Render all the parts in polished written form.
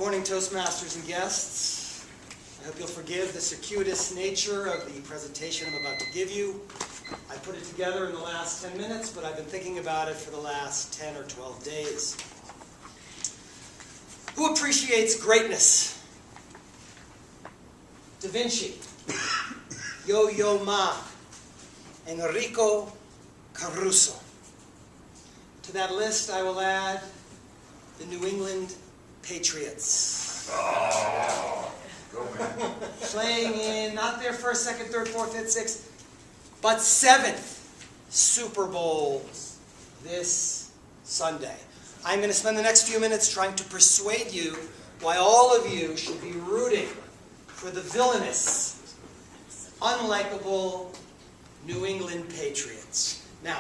morning, Toastmasters and guests. I hope you'll forgive the circuitous nature of the presentation I'm about to give you. I put it together in the last 10 minutes, but I've been thinking about it for the last 10 or 12 days. Who appreciates greatness? Da Vinci, Yo-Yo Ma, Enrico Caruso. To that list, I will add the New England Patriots. Oh, go man. Playing in not their first, second, third, fourth, fifth, sixth, but seventh Super Bowl this Sunday. I'm going to spend the next few minutes trying to persuade you why all of you should be rooting for the villainous, unlikable New England Patriots. Now,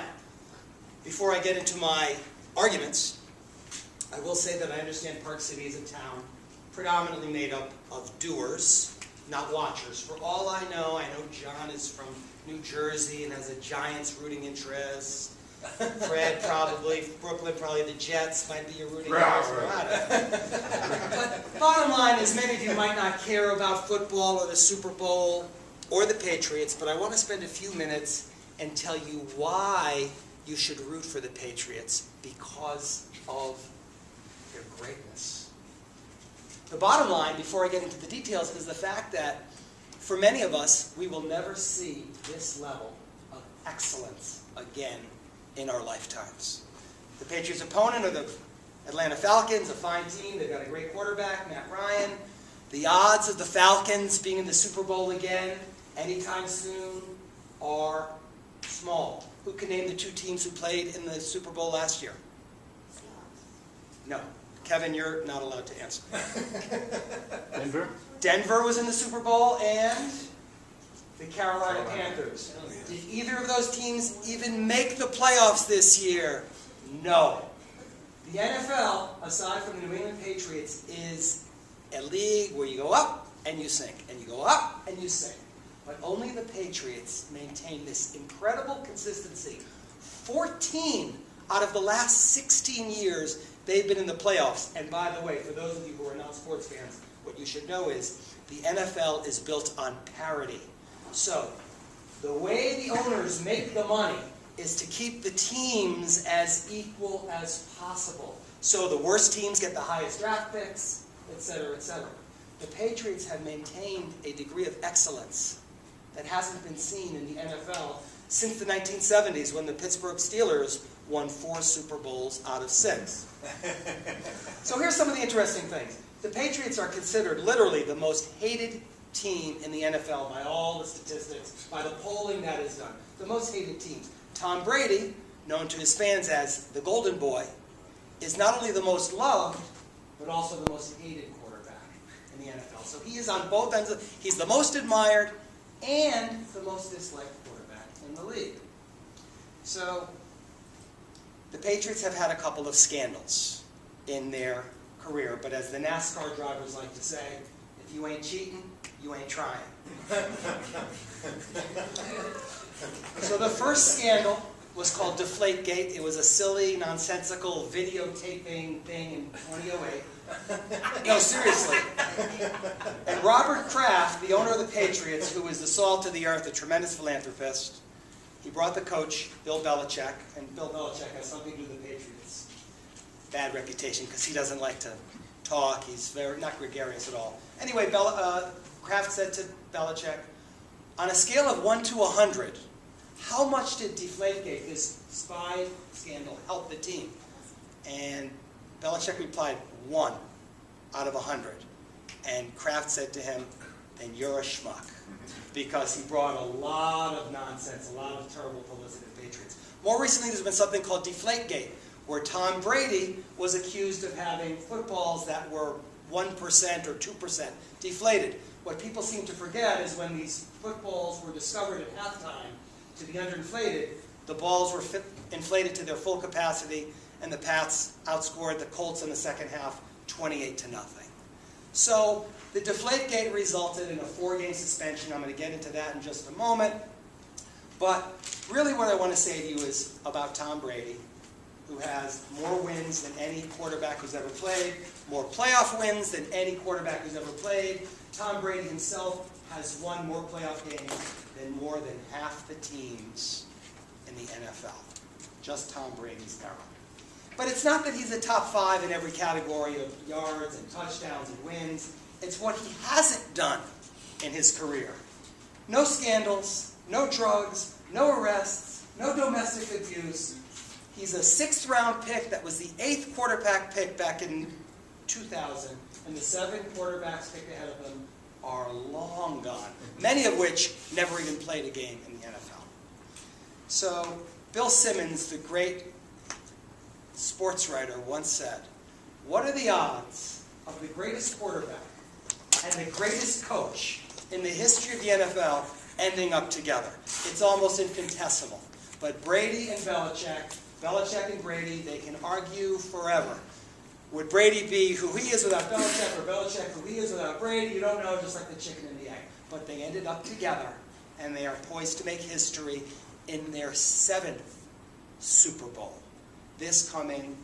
before I get into my arguments, I will say that I understand Park City is a town predominantly made up of doers, not watchers. For all I know John is from New Jersey and has a Giants rooting interest. Fred probably, Brooklyn probably the Jets might be your rooting interest. But bottom line is many of you might not care about football or the Super Bowl or the Patriots, but I want to spend a few minutes and tell you why you should root for the Patriots because of their greatness. The bottom line, before I get into the details, is the fact that for many of us, we will never see this level of excellence again in our lifetimes. The Patriots' opponent are the Atlanta Falcons, a fine team. They've got a great quarterback, Matt Ryan. The odds of the Falcons being in the Super Bowl again anytime soon are small. Who can name the two teams who played in the Super Bowl last year? No. Kevin, you're not allowed to answer. Denver? Denver was in the Super Bowl, and the Carolina Panthers. Did either of those teams even make the playoffs this year? No. The NFL, aside from the New England Patriots, is a league where you go up and you sink, and you go up and you sink. But only the Patriots maintain this incredible consistency. 14 out of the last 16 years, they've been in the playoffs. And by the way, for those of you who are not sports fans, what you should know is the NFL is built on parity. So, the way the owners make the money is to keep the teams as equal as possible. So the worst teams get the highest draft picks, etc., etc. The Patriots have maintained a degree of excellence that hasn't been seen in the NFL since the 1970s when the Pittsburgh Steelers won 4 Super Bowls out of 6. So here's some of the interesting things. The Patriots are considered literally the most hated team in the NFL by all the statistics, by the polling that is done. The most hated teams. Tom Brady, known to his fans as the Golden Boy, is not only the most loved, but also the most hated quarterback in the NFL. So he is on both ends. He's the most admired and the most disliked quarterback in the league. So the Patriots have had a couple of scandals in their career, but as the NASCAR drivers like to say, if you ain't cheating, you ain't trying. So the first scandal was called Deflategate. It was a silly, nonsensical videotaping thing in 2008. No, seriously. And Robert Kraft, the owner of the Patriots, who is the salt of the earth, a tremendous philanthropist, he brought the coach, Bill Belichick, and Bill Belichick has something to do with the Patriots. Bad reputation because he doesn't like to talk. He's not gregarious at all. Anyway, Kraft said to Belichick, on a scale of 1 to 100, how much did Deflategate, this spy scandal, help the team? And Belichick replied, 1 out of 100. And Kraft said to him, then you're a schmuck. Because he brought a lot of nonsense, a lot of terrible publicity to the Patriots. More recently, there's been something called Deflategate, where Tom Brady was accused of having footballs that were 1% or 2% deflated. What people seem to forget is when these footballs were discovered at halftime to be underinflated, the balls were inflated to their full capacity, and the Pats outscored the Colts in the second half 28-0. So the Deflategate resulted in a 4-game suspension. I'm going to get into that in just a moment. But really what I want to say to you is about Tom Brady, who has more wins than any quarterback who's ever played, more playoff wins than any quarterback who's ever played. Tom Brady himself has won more playoff games than more than half the teams in the NFL. Just Tom Brady's era. But it's not that he's a top 5 in every category of yards and touchdowns and wins. It's what he hasn't done in his career. No scandals, no drugs, no arrests, no domestic abuse. He's a 6th-round pick that was the 8th quarterback pick back in 2000, and the 7 quarterbacks picked ahead of him are long gone, many of which never even played a game in the NFL. So Bill Simmons, the great sports writer, once said, "What are the odds of the greatest quarterback and the greatest coach in the history of the NFL ending up together? It's almost infinitesimal." But Brady and Belichick and Brady, they can argue forever. Would Brady be who he is without Belichick, or Belichick who he is without Brady? You don't know, just like the chicken and the egg. But they ended up together, and they are poised to make history in their 7th Super Bowl this coming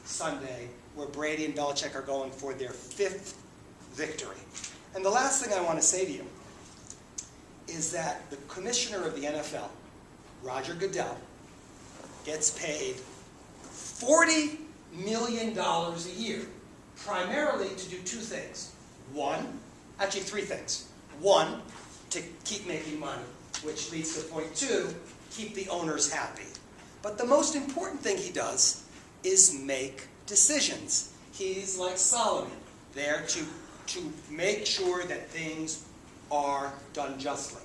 Sunday, where Brady and Belichick are going for their 5th victory. And the last thing I want to say to you is that the commissioner of the NFL, Roger Goodell, gets paid $40 million a year, primarily to do 2 things. Actually 3 things. 1, to keep making money, which leads to point 2, keep the owners happy. But the most important thing he does is make decisions. He's like Solomon, there to make sure that things are done justly.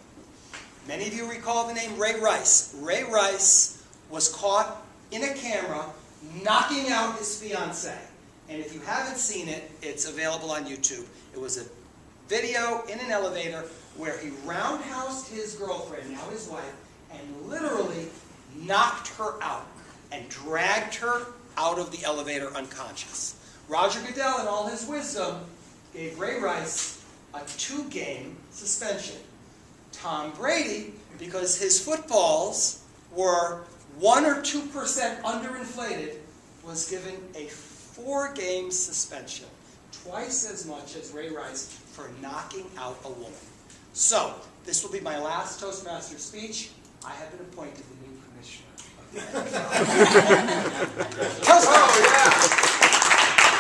Many of you recall the name Ray Rice. Ray Rice was caught in a camera knocking out his fiancée. And if you haven't seen it, it's available on YouTube. It was a video in an elevator where he roundhoused his girlfriend, now his wife, and literally knocked her out and dragged her out of the elevator unconscious. Roger Goodell, in all his wisdom, gave Ray Rice a 2-game suspension. Tom Brady, because his footballs were 1 or 2% underinflated, was given a 4-game suspension, twice as much as Ray Rice for knocking out a woman. So, this will be my last Toastmasters speech. I have been appointed the new commissioner of the NFL. Oh, yeah.